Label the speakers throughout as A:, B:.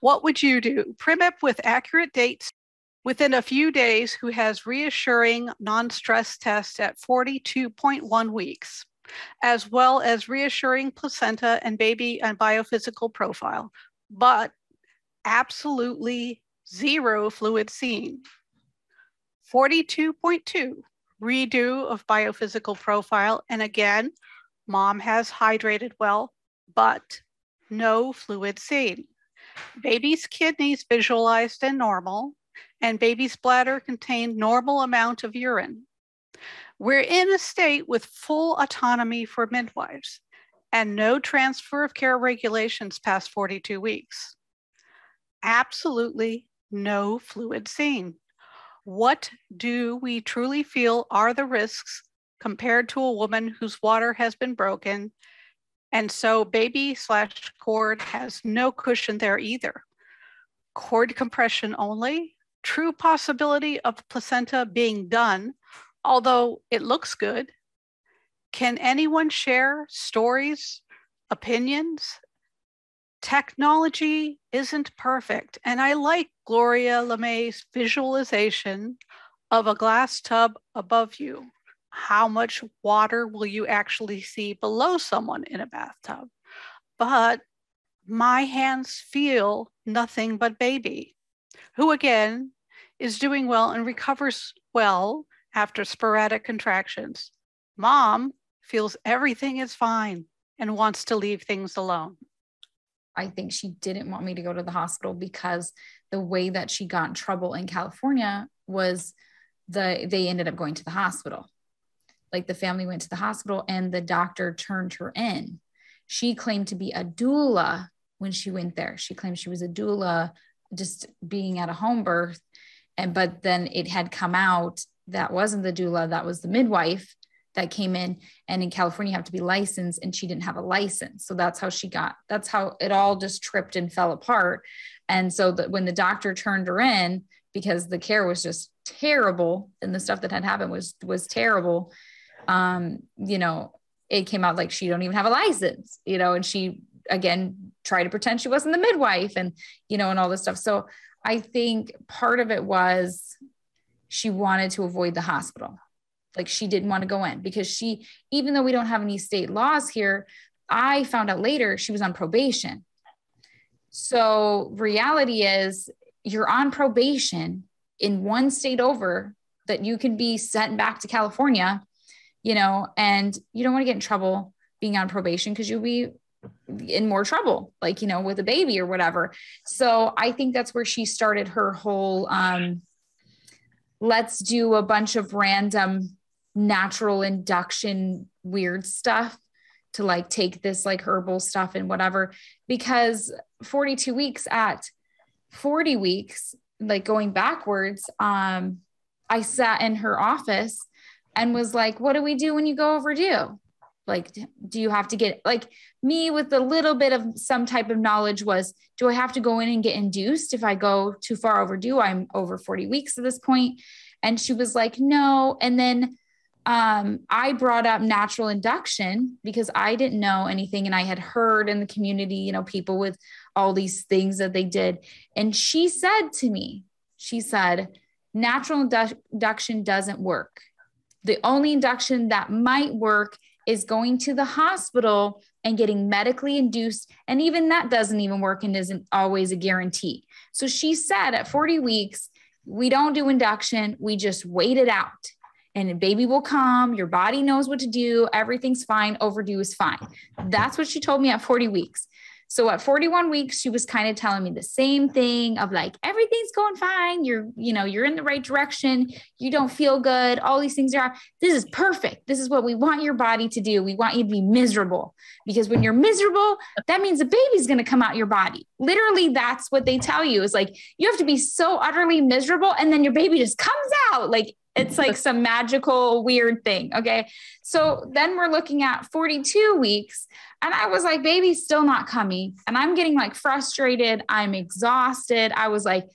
A: What would you do? Primip with accurate dates within a few days who has reassuring non-stress test at 42.1 weeks, as well as reassuring placenta and baby and biophysical profile, but absolutely zero fluid seen. 42.2, redo of biophysical profile, and again, mom has hydrated well, but no fluid seen. Baby's kidneys visualized and normal, and baby's bladder contained normal amount of urine. We're in a state with full autonomy for midwives and no transfer of care regulations past 42 weeks. Absolutely no fluid seen. What do we truly feel are the risks compared to a woman whose water has been broken? And so baby/cord has no cushion there either. Cord compression only, true possibility of placenta being done, although it looks good. Can anyone share stories, opinions? Technology isn't perfect. And I like Gloria LeMay's visualization of a glass tub above you. How much water will you actually see below someone in a bathtub? But my hands feel nothing but baby, who again is doing well and recovers well after sporadic contractions. Mom feels everything is fine and wants to leave things alone.
B: I think she didn't want me to go to the hospital because the way that she got in trouble in California was they ended up going to the hospital. Like the family went to the hospital and the doctor turned her in. She claimed to be a doula when she went there. She claimed she was a doula just being at a home birth. But then it had come out that wasn't the doula, that was the midwife that came in. And in California, you have to be licensed, and she didn't have a license. So that's how it all just tripped and fell apart. And so when the doctor turned her in, because the care was just terrible and the stuff that had happened was terrible, it came out like she don't even have a license, and she, again, tried to pretend she wasn't the midwife and all this stuff. So I think part of it was she wanted to avoid the hospital. Like she didn't want to go in because even though we don't have any state laws here, I found out later she was on probation. So reality is you're on probation in one state over that you can be sent back to California, and you don't want to get in trouble being on probation because you'll be in more trouble, with a baby or whatever. So I think that's where she started her whole, let's do a bunch of random natural induction weird stuff to take this herbal stuff and whatever, because 42 weeks at 40 weeks, going backwards, I sat in her office and was like, what do we do when you go overdue? Do you have to get me with a little bit of some type of knowledge was, do I have to go in and get induced? If I go too far overdue, I'm over 40 weeks at this point. And she was like, no. And then I brought up natural induction because I didn't know anything. And I had heard in the community, people with all these things that they did. And she said to me, natural induction doesn't work. The only induction that might work is going to the hospital and getting medically induced. And even that doesn't even work and isn't always a guarantee. So she said at 40 weeks, we don't do induction. We just wait it out and a baby will come. Your body knows what to do. Everything's fine. Overdue is fine. That's what she told me at 40 weeks. So at 41 weeks, she was kind of telling me the same thing of everything's going fine. You're in the right direction. You don't feel good. All these things this is perfect. This is what we want your body to do. We want you to be miserable because when you're miserable, that means a baby's going to come out your body. Literally, that's what they tell you is you have to be so utterly miserable. And then your baby just comes out. It's some magical weird thing. Okay. So then we're looking at 42 weeks and I was like, baby's still not coming. And I'm getting frustrated. I'm exhausted. I was like,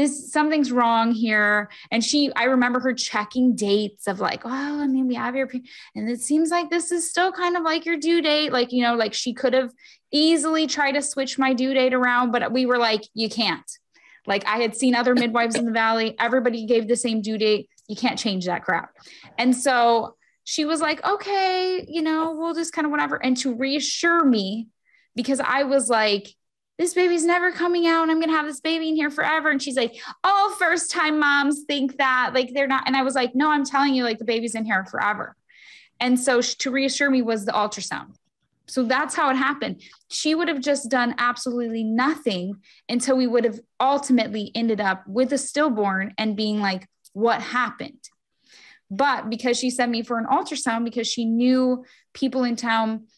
B: something's wrong here. And I remember her checking dates of like, oh, I mean, we have your, and it seems like this is still kind of like your due date. Like, you know, like she could have easily tried to switch my due date around, but we were like, you can't. Like I had seen other midwives in the Valley. Everybody gave the same due date. You can't change that crap. And so she was like, okay, you know, we'll just kind of whatever. And to reassure me, because I was like, this baby's never coming out. I'm going to have this baby in here forever. And she's like, all first time moms think that like they're not. And I was like, no, I'm telling you, like the baby's in here forever. And so to reassure me was the ultrasound. So that's how it happened. She would have just done absolutely nothing until we would have ultimately ended up with a stillborn and being like, what happened? But because she sent me for an ultrasound, because she knew people in town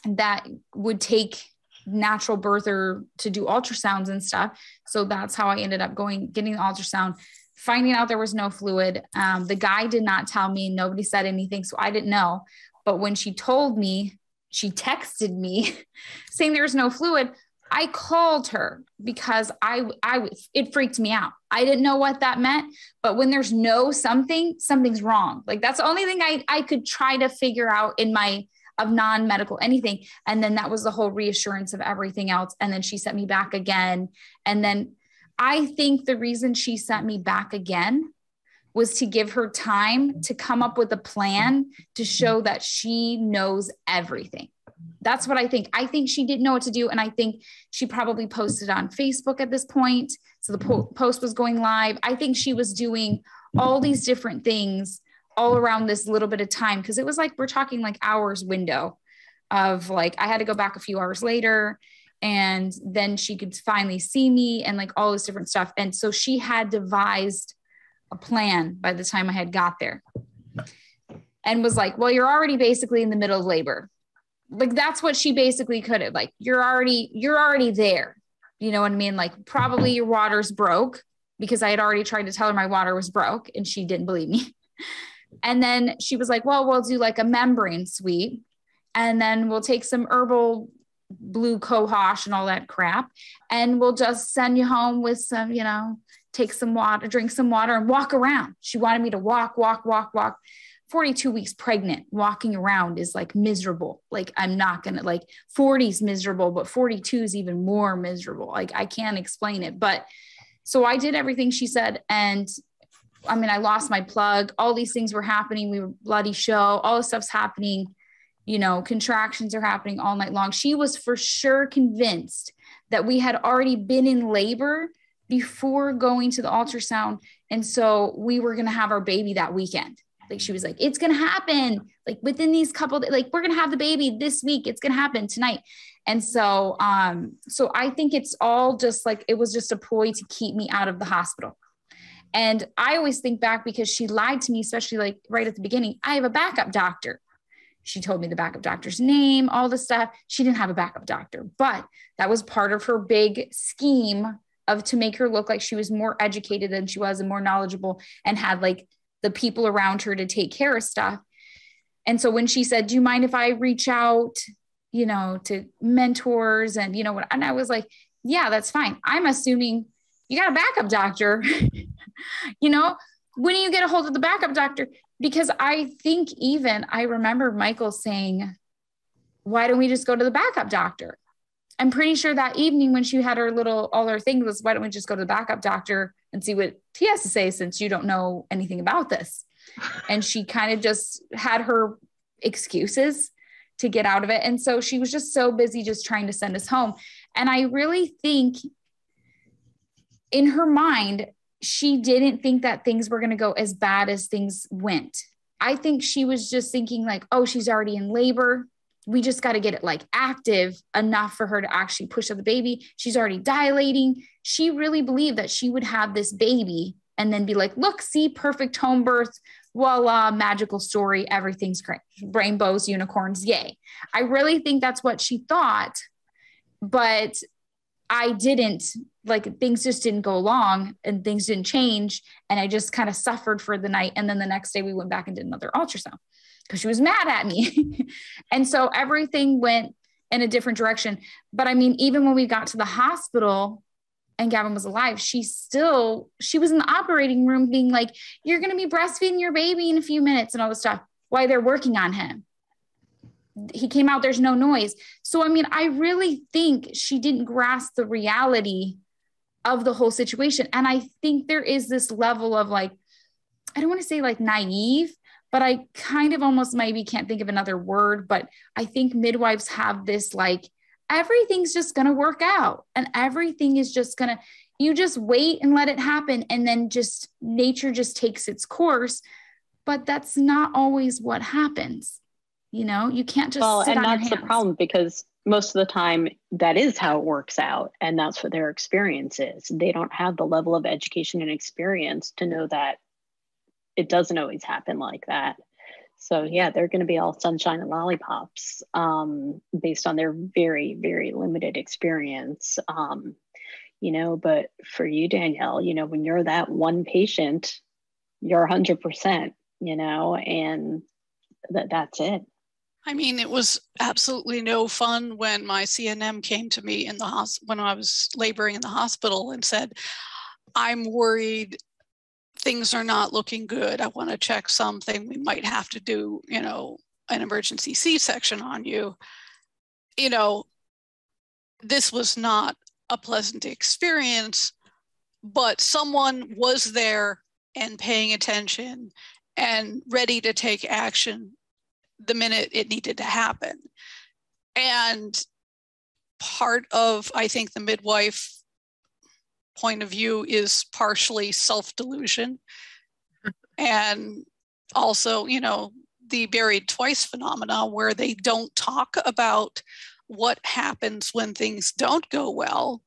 B: that would take natural birther to do ultrasounds and stuff. So that's how I ended up getting the ultrasound, finding out there was no fluid. The guy did not tell me, nobody said anything. So I didn't know. But when she told me, she texted me saying there was no fluid. I called her because it freaked me out. I didn't know what that meant, but when there's something's wrong. Like that's the only thing I could try to figure out of non-medical anything. And then that was the whole reassurance of everything else. And then she sent me back again. And then I think the reason she sent me back again was to give her time to come up with a plan to show that she knows everything. That's what I think. I think she didn't know what to do. And I think she probably posted on Facebook at this point. So the post was going live. I think she was doing all these different things all around this little bit of time. Cause it was like, we're talking like hours window of like, I had to go back a few hours later and then she could finally see me and like all this different stuff. And so she had devised a plan by the time I had got there and was like, well, you're already basically in the middle of labor. Like, that's what she basically could have, like, you're already there. You know what I mean? Like probably your water's broke, because I had already tried to tell her my water was broke and she didn't believe me. And then she was like, well, we'll do like a membrane sweep and then we'll take some herbal blue cohosh and all that crap. And we'll just send you home with some, you know, take some water, drink some water and walk around. She wanted me to walk. 42 weeks pregnant, walking around is like miserable. Like I'm not going to, like 40 is miserable, but 42 is even more miserable. Like I can't explain it. But so I did everything she said. And I mean, I lost my plug. All these things were happening. We were bloody show. All this stuff's happening. You know, contractions are happening all night long. She was for sure convinced that we had already been in labor before going to the ultrasound. And so we were going to have our baby that weekend. Like she was like, it's going to happen like within these like we're going to have the baby this week. It's going to happen tonight. And so, so I think it's all just like, it was just a ploy to keep me out of the hospital. And I always think back because she lied to me, especially like right at the beginning. I have a backup doctor. She told me the backup doctor's name, all the stuff. She didn't have a backup doctor, but that was part of her big scheme to make her look like she was more educated than she was and more knowledgeable and had like the people around her to take care of stuff. And so when she said, do you mind if I reach out, you know, to mentors and, you know what? And I was like, yeah, that's fine. I'm assuming you got a backup doctor, you know, when do you get a hold of the backup doctor? Because I think I remember Michael saying, why don't we just go to the backup doctor? I'm pretty sure that evening when she had all her things was, why don't we just go to the backup doctor and see what he has to say, since you don't know anything about this. And she kind of just had her excuses to get out of it. And so she was just so busy just trying to send us home. And I really think in her mind, she didn't think that things were going to go as bad as things went. I think she was just thinking like, oh, she's already in labor. We just got to get it like active enough for her to actually push out the baby. She's already dilating. She really believed that she would have this baby and then be like, look, see, perfect home birth. Voila, magical story. Everything's great. Rainbows, unicorns. Yay. I really think that's what she thought, but I didn't, like, things just didn't go along and things didn't change. And I just kind of suffered for the night. And then the next day we went back and did another ultrasound because she was mad at me. And so everything went in a different direction. But I mean, even when we got to the hospital and Gavin was alive, she was in the operating room being like, you're going to be breastfeeding your baby in a few minutes and all this stuff while they're working on him. He came out, there's no noise. So, I mean, I really think she didn't grasp the reality of the whole situation. And I think there is this level of like, I don't want to say like naive, but I kind of almost maybe can't think of another word, but I think midwives have this like, everything's just going to work out and everything is just going to, you just wait and let it happen. And then just nature just takes its course, but that's not always what happens. You know, you can't just sit on your hands. And that's
C: the problem, because most of the time that is how it works out. And that's what their experience is. They don't have the level of education and experience to know that it doesn't always happen like that. So yeah, they're going to be all sunshine and lollipops based on their very, very limited experience. You know, but for you, Danielle, you know, when you're that one patient, you're 100%, you know, and that's it.
A: I mean, it was absolutely no fun when my CNM came to me in the when I was laboring in the hospital and said, I'm worried things are not looking good. I want to check something. We might have to do, you know, an emergency C-section on you. You know, this was not a pleasant experience, but someone was there and paying attention and ready to take action the minute it needed to happen. And part of, I think, the midwife point of view is partially self-delusion. And also, you know, the buried twice phenomena where they don't talk about what happens when things don't go well.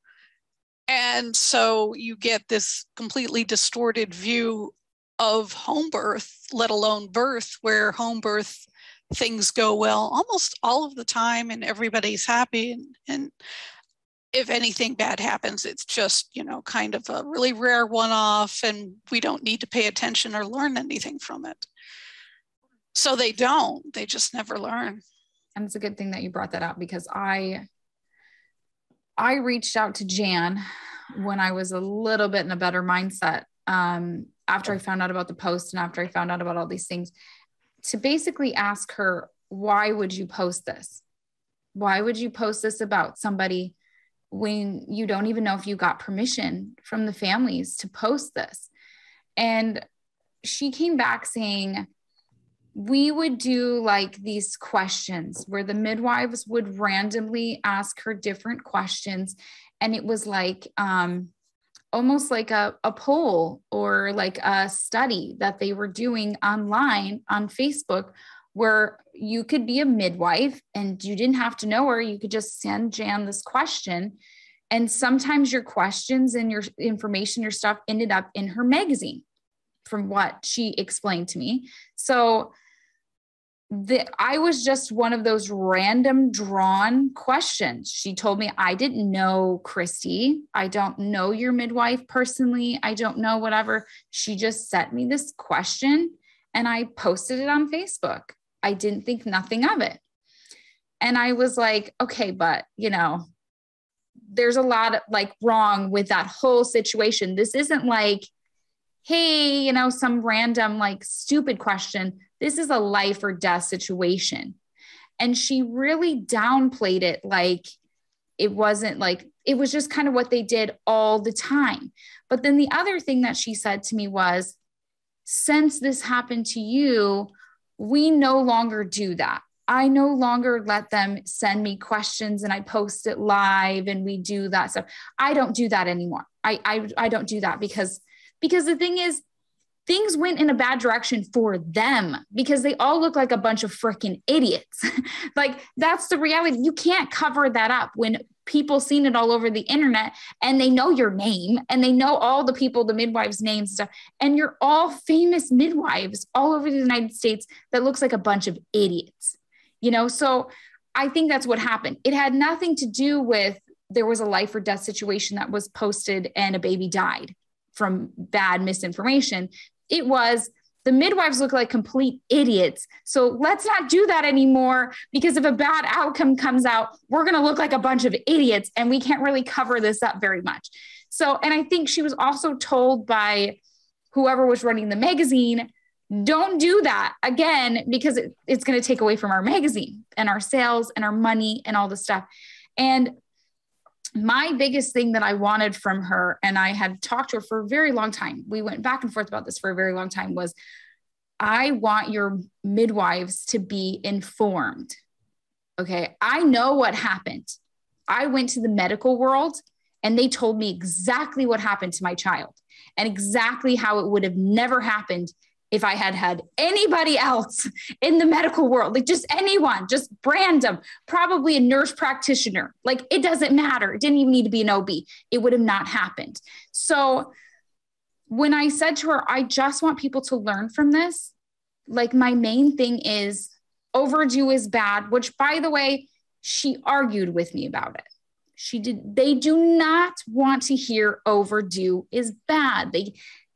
A: And so you get this completely distorted view of home birth, let alone birth, where home birth things go well almost all of the time and everybody's happy. And if anything bad happens, it's just, you know, kind of a really rare one-off and we don't need to pay attention or learn anything from it. So they just never learn.
B: And it's a good thing that you brought that up, because I reached out to Jan when I was a little bit in a better mindset after I found out about the post and after I found out about all these things, to basically ask her, why would you post this? Why would you post this about somebody when you don't even know if you got permission from the families to post this? And she came back saying, we would do like these questions where the midwives would randomly ask her different questions. And it was like, almost like a poll or like a study that they were doing online on Facebook, where you could be a midwife and you didn't have to know her. You could just send Jan this question. And sometimes your questions and your information, your stuff ended up in her magazine, from what she explained to me. So I was just one of those random drawn questions. She told me, I didn't know Christy. I don't know your midwife personally. I don't know whatever. She just sent me this question and I posted it on Facebook. I didn't think nothing of it. And I was like, okay, but you know, there's a lot of like wrong with that whole situation. This isn't like, hey, you know, some random like stupid question. This is a life or death situation. And she really downplayed it. Like it wasn't like, it was just kind of what they did all the time. But then the other thing that she said to me was, since this happened to you, we no longer do that. I no longer let them send me questions and I post it live and we do that stuff. I don't do that anymore. I don't do that because the thing is, things went in a bad direction for them because they all look like a bunch of freaking idiots. Like that's the reality. You can't cover that up when people seen it all over the internet and they know your name and they know all the people, the midwives' names and stuff. And you're all famous midwives all over the United States that looks like a bunch of idiots, you know? So I think that's what happened. It had nothing to do with there was a life or death situation that was posted and a baby died from bad misinformation. It was The midwives look like complete idiots. So let's not do that anymore, because if a bad outcome comes out, we're going to look like a bunch of idiots and we can't really cover this up very much. So, and I think she was also told by whoever was running the magazine, don't do that again, because it's going to take away from our magazine and our sales and our money and all the stuff. And my biggest thing that I wanted from her, and I had talked to her for a very long time, we went back and forth about this for a very long time, was I want your midwives to be informed. Okay. I know what happened. I went to the medical world and they told me exactly what happened to my child and exactly how it would have never happened if I had had anybody else in the medical world, like just anyone, just random, probably a nurse practitioner. Like, it doesn't matter. It didn't even need to be an OB. It would have not happened. So when I said to her, I just want people to learn from this. Like, my main thing is overdue is bad, which, by the way, she argued with me about it. They do not want to hear overdue is bad.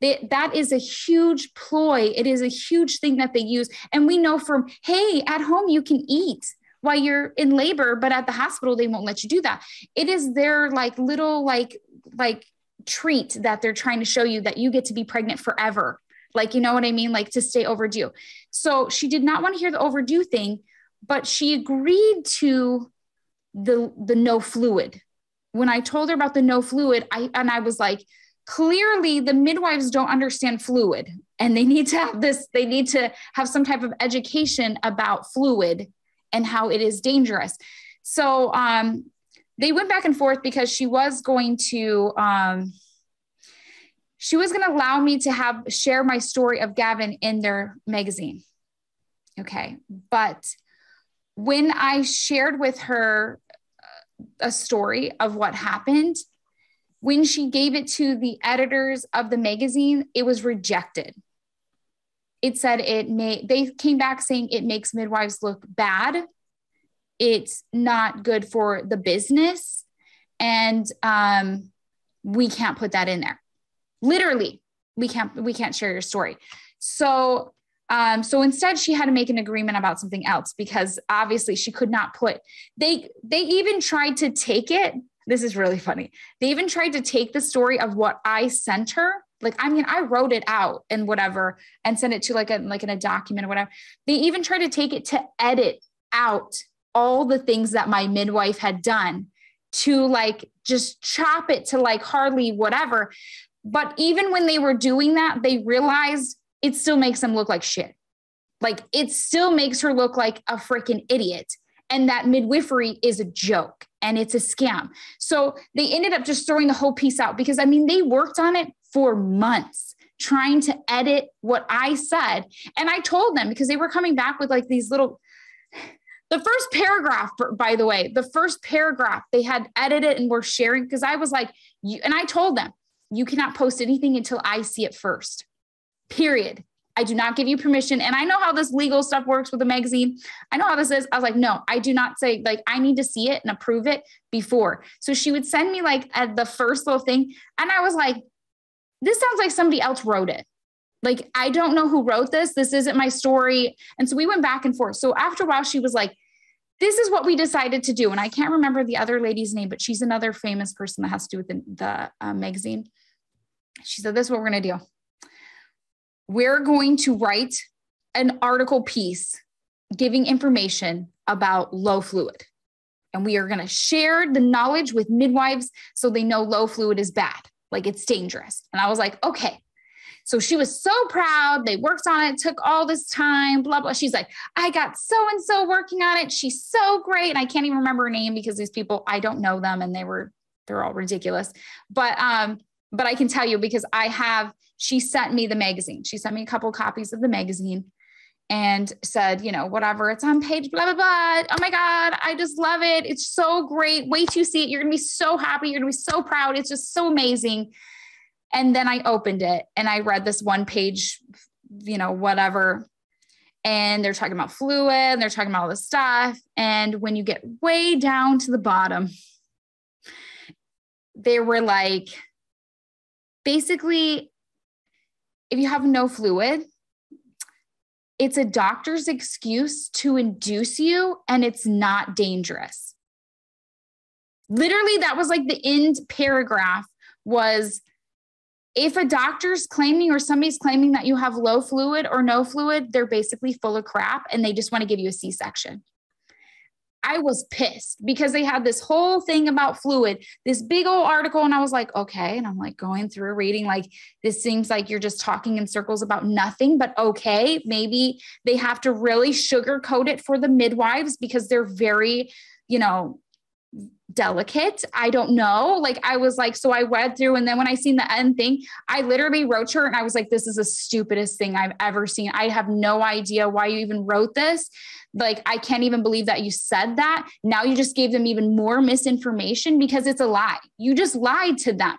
B: That is a huge ploy. It is a huge thing that they use. And we know from, hey, at home, you can eat while you're in labor, but at the hospital, they won't let you do that. It is their like little, like treat that they're trying to show you that you get to be pregnant forever. Like, you know what I mean? Like, to stay overdue. So she did not want to hear the overdue thing, but she agreed to the no fluid. When I told her about the no fluid, I was like, clearly the midwives don't understand fluid, and they need to have some type of education about fluid and how it is dangerous. So they went back and forth because she was going to allow me to share my story of Gavin in their magazine. Okay. But when I shared with her a story of what happened, when she gave it to the editors of the magazine, it was rejected. It said they came back saying it makes midwives look bad. It's not good for the business. And we can't put that in there. Literally, we can't share your story. So instead she had to make an agreement about something else, because obviously she could not they even tried to take it. This is really funny. They even tried to take the story of what I sent her. Like, I mean, I wrote it out and whatever, and sent it to like in a document or whatever. They even tried to take it to edit out all the things that my midwife had done, to like just chop it to like hardly whatever. But even when they were doing that, they realized it still makes them look like shit. Like, it still makes her look like a freaking idiot. And that midwifery is a joke and it's a scam. So they ended up just throwing the whole piece out, because I mean, they worked on it for months trying to edit what I said. And I told them, because they were coming back with like these the first paragraph, by the way, they had edited and were sharing, because I was like, and I told them, you cannot post anything until I see it first, period. I do not give you permission. And I know how this legal stuff works with the magazine. I know how this is. I was like, no, I do not say, like, I need to see it and approve it before. So she would send me like at the first little thing. And I was like, this sounds like somebody else wrote it. Like, I don't know who wrote this. This isn't my story. And so we went back and forth. So after a while, she was like, this is what we decided to do. And I can't remember the other lady's name, but she's another famous person that has to do with the magazine. She said, this is what we're going to do. We're going to write an article piece giving information about low fluid. And we are going to share the knowledge with midwives so they know low fluid is bad, like it's dangerous. And I was like, okay. So she was so proud. They worked on it, took all this time, blah, blah. She's like, I got so-and-so working on it. She's so great. And I can't even remember her name, because these people, I don't know them, and they're all ridiculous. But I can tell you, because she sent me the magazine. She sent me a couple copies of the magazine and said, you know, whatever, it's on page, blah, blah, blah. Oh my God, I just love it. It's so great. Wait till you see it. You're going to be so happy. You're going to be so proud. It's just so amazing. And then I opened it and I read this one page, you know, whatever. And they're talking about fluid and they're talking about all this stuff. And when you get way down to the bottom, they were like, basically, if you have no fluid, it's a doctor's excuse to induce you, and it's not dangerous. Literally, that was like the end paragraph was, if a doctor's claiming or somebody's claiming that you have low fluid or no fluid, they're basically full of crap and they just want to give you a C-section. I was pissed because they had this whole thing about fluid, this big old article. And I was like, okay. And I'm like going through reading, like, this seems like you're just talking in circles about nothing, but okay, maybe they have to really sugarcoat it for the midwives because they're very, delicate. I don't know. Like, I was like, so I read through, and then when I seen the end thing, I literally wrote to her and I was like, this is the stupidest thing I've ever seen. I have no idea why you even wrote this. Like, I can't even believe that you said that. Now you just gave them even more misinformation because it's a lie. You just lied to them.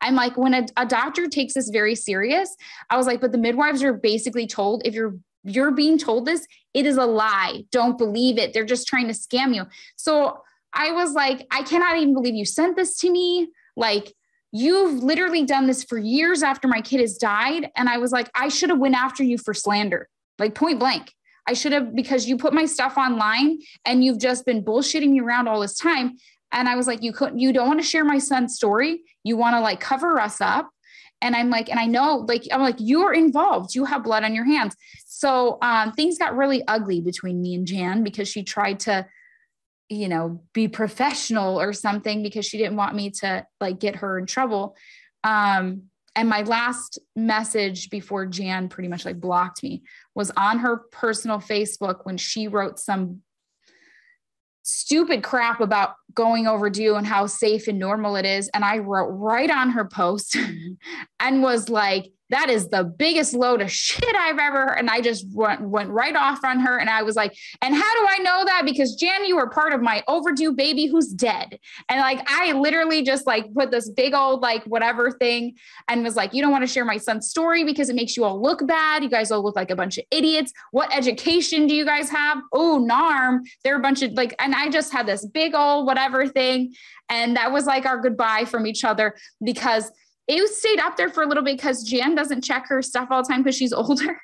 B: I'm like, when a doctor takes this very serious, I was like, but the midwives are basically told, if you're being told this, it is a lie. Don't believe it. They're just trying to scam you. So I was like, I cannot even believe you sent this to me. Like, you've literally done this for years after my kid has died. And I was like, I should have went after you for slander, like point blank. I should have, because you put my stuff online and you've just been bullshitting me around all this time. And I was like, you don't want to share my son's story. You want to like cover us up. And I'm like, and I know, like, I'm like, you're involved. You have blood on your hands. So things got really ugly between me and Jan because she tried to, be professional or something because she didn't want me to like get her in trouble. And my last message before Jan pretty much like blocked me was on her personal Facebook when she wrote some stupid crap about going overdue and how safe and normal it is. And I wrote right on her post and was like, that is the biggest load of shit I've ever heard. And I just went right off on her. And I was like, and how do I know that? Because Jan, you were part of my overdue baby who's dead. And like, I literally just like put this big old, like whatever thing and was like, you don't want to share my son's story because it makes you all look bad. You guys all look like a bunch of idiots. What education do you guys have? Oh, NARM. They're a bunch of like, and I just had this big old whatever thing. And that was like our goodbye from each other because it stayed up there for a little bit because Jan doesn't check her stuff all the time because she's older.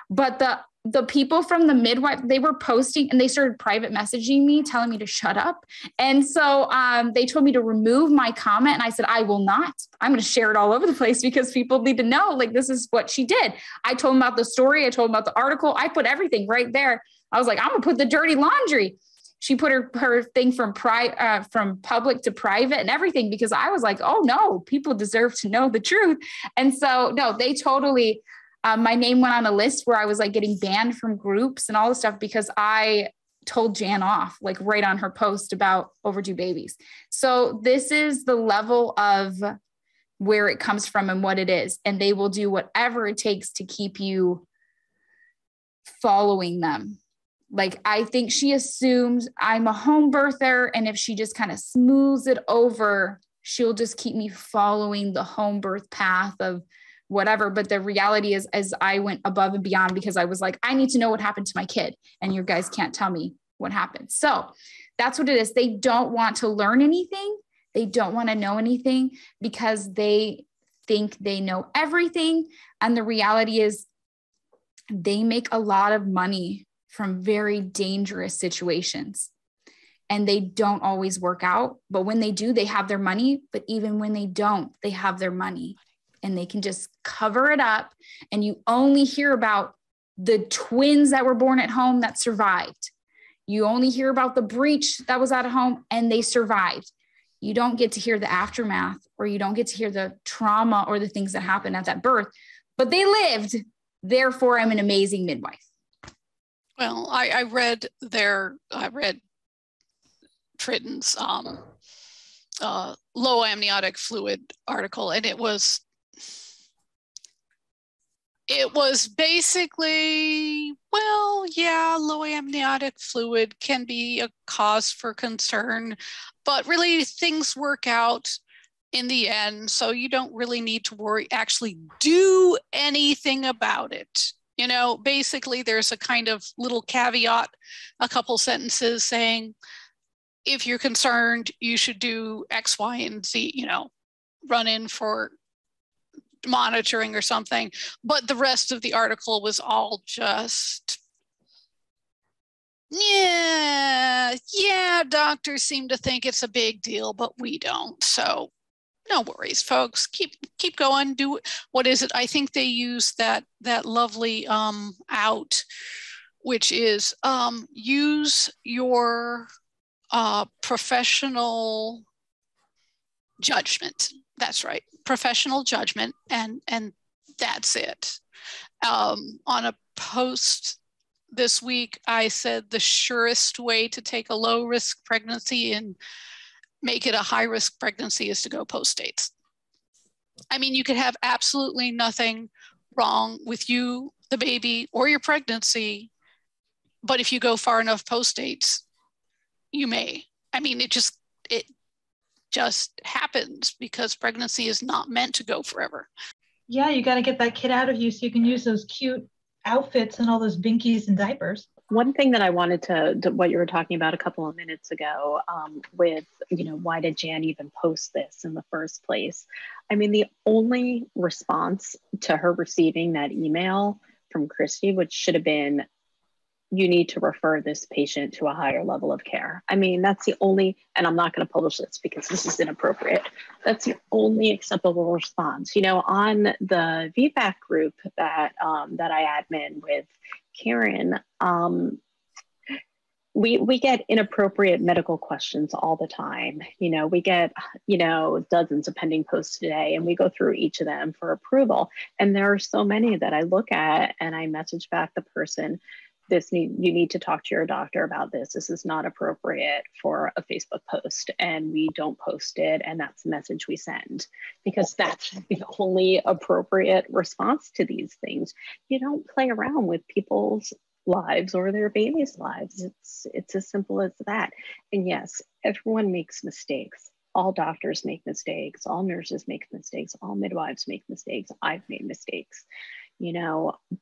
B: But the people from the midwife, they were posting and they started private messaging me, telling me to shut up. And so they told me to remove my comment. And I said, I will not. I'm going to share it all over the place because people need to know, like, this is what she did. I told them about the story. I told them about the article. I put everything right there. I was like, I'm going to put the dirty laundry. She put her thing from public to private and everything, because I was like, oh no, people deserve to know the truth. And so, no, they totally, my name went on a list where I was like getting banned from groups and all this stuff because I told Jan off like right on her post about overdue babies. So this is the level of where it comes from and what it is. And they will do whatever it takes to keep you following them. Like, I think she assumes I'm a home birther, and if she just kind of smooths it over, she'll just keep me following the home birth path of whatever. But the reality is, as I went above and beyond, because I was like, I need to know what happened to my kid, and you guys can't tell me what happened. So that's what it is. They don't want to learn anything. They don't want to know anything because they think they know everything. And the reality is they make a lot of money from very dangerous situations, and they don't always work out. But when they do, they have their money. But even when they don't, they have their money, and they can just cover it up. And you only hear about the twins that were born at home that survived. You only hear about the breech that was at home and they survived. You don't get to hear the aftermath, or you don't get to hear the trauma or the things that happened at that birth, but they lived. Therefore, I'm an amazing midwife.
A: Well, I read Tritton's low amniotic fluid article, and it was basically, well, yeah, low amniotic fluid can be a cause for concern, but really things work out in the end, so you don't really need to actually do anything about it. Basically there's a kind of little caveat, a couple sentences saying, if you're concerned, you should do X, Y, and Z, run in for monitoring or something. But the rest of the article was all just, yeah, doctors seem to think it's a big deal, but we don't. So no worries, folks. Keep going. Do what is it? I think they use that lovely out, which is use your professional judgment. That's right, professional judgment, and that's it. On a post this week, I said the surest way to take a low risk pregnancy and make it a high risk pregnancy is to go post dates. I mean, you could have absolutely nothing wrong with you, the baby, or your pregnancy, but if you go far enough post dates, you may. I mean, it just happens because pregnancy is not meant to go forever.
D: Yeah, you got to get that kid out of you so you can use those cute outfits and all those binkies and diapers.
C: One thing that I wanted to what you were talking about a couple of minutes ago with, why did Jan even post this in the first place? I mean, the only response to her receiving that email from Christy, which should have been, you need to refer this patient to a higher level of care. I mean, that's the only, and I'm not going to publish this because this is inappropriate. That's the only acceptable response. On the VBAC group that I admin with Karen, we get inappropriate medical questions all the time. We get, dozens of pending posts today, and we go through each of them for approval. And there are so many that I look at and I message back the person, you need to talk to your doctor about this. This is not appropriate for a Facebook post, and we don't post it. And that's the message we send, because that's the only appropriate response to these things. You don't play around with people's lives or their babies' lives. It's as simple as that. And yes, everyone makes mistakes. All doctors make mistakes. All nurses make mistakes. All midwives make mistakes. I've made mistakes.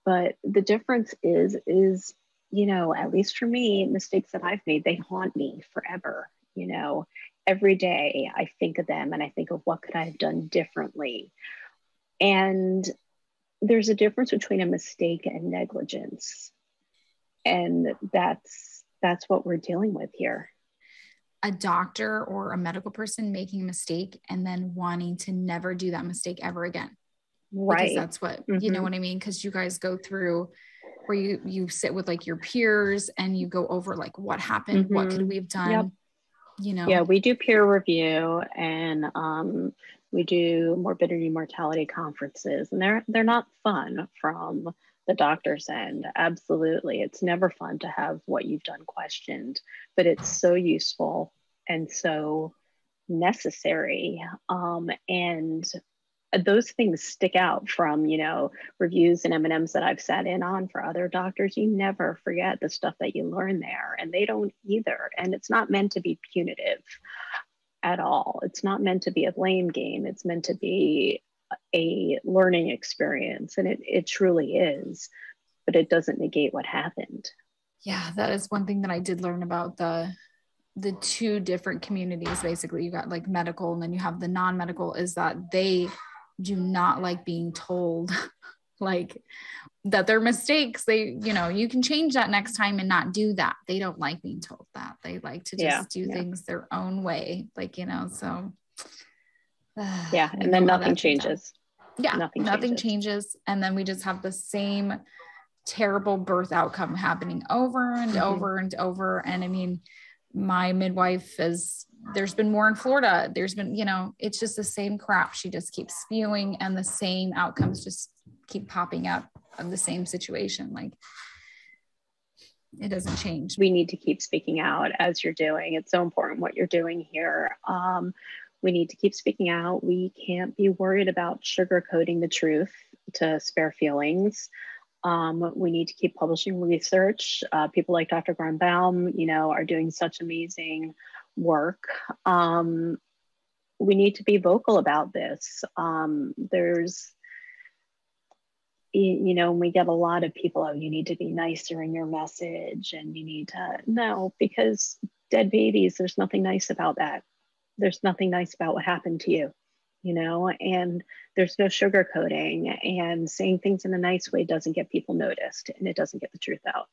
C: But the difference is, at least for me, mistakes that I've made, they haunt me forever. Every day I think of them and I think of what could I have done differently. And there's a difference between a mistake and negligence. And that's what we're dealing with here.
B: A doctor or a medical person making a mistake and then wanting to never do that mistake ever again.
C: Right.
B: Because that's what, you know what I mean? Because you guys go through where you sit with like your peers and you go over like what happened, what could we have done,
C: Yeah, we do peer review, and we do morbidity mortality conferences, and they're not fun from the doctor's end. Absolutely. It's never fun to have what you've done questioned, but it's so useful and so necessary. And those things stick out from, reviews and M&Ms that I've sat in on for other doctors. You never forget the stuff that you learn there, and they don't either. And it's not meant to be punitive at all. It's not meant to be a blame game. It's meant to be a learning experience, and it truly is, but it doesn't negate what happened.
B: Yeah, that is one thing that I did learn about the two different communities. Basically, you got like medical and then you have the non-medical, is that they do not like being told like that they're mistakes. They, you can change that next time and not do that. They don't like being told that. They like to just do things their own way. Like, so.
C: Yeah. And then nothing changes.
B: Yeah. Nothing changes. And then we just have the same terrible birth outcome happening over and over and over. And I mean, my midwife there's been more in Florida. There's been, it's just the same crap. She just keeps spewing, and the same outcomes just keep popping up of the same situation. Like, it doesn't change.
C: We need to keep speaking out as you're doing. It's so important what you're doing here. We need to keep speaking out. We can't be worried about sugarcoating the truth to spare feelings. We need to keep publishing research. People like Dr. Grunbaum, are doing such amazing work. We need to be vocal about this. There's, we get a lot of people, you need to be nicer in your message, and you need to, no, because dead babies, there's nothing nice about that. There's nothing nice about what happened to you. and there's no sugarcoating, and saying things in a nice way doesn't get people noticed, and it doesn't get the truth out.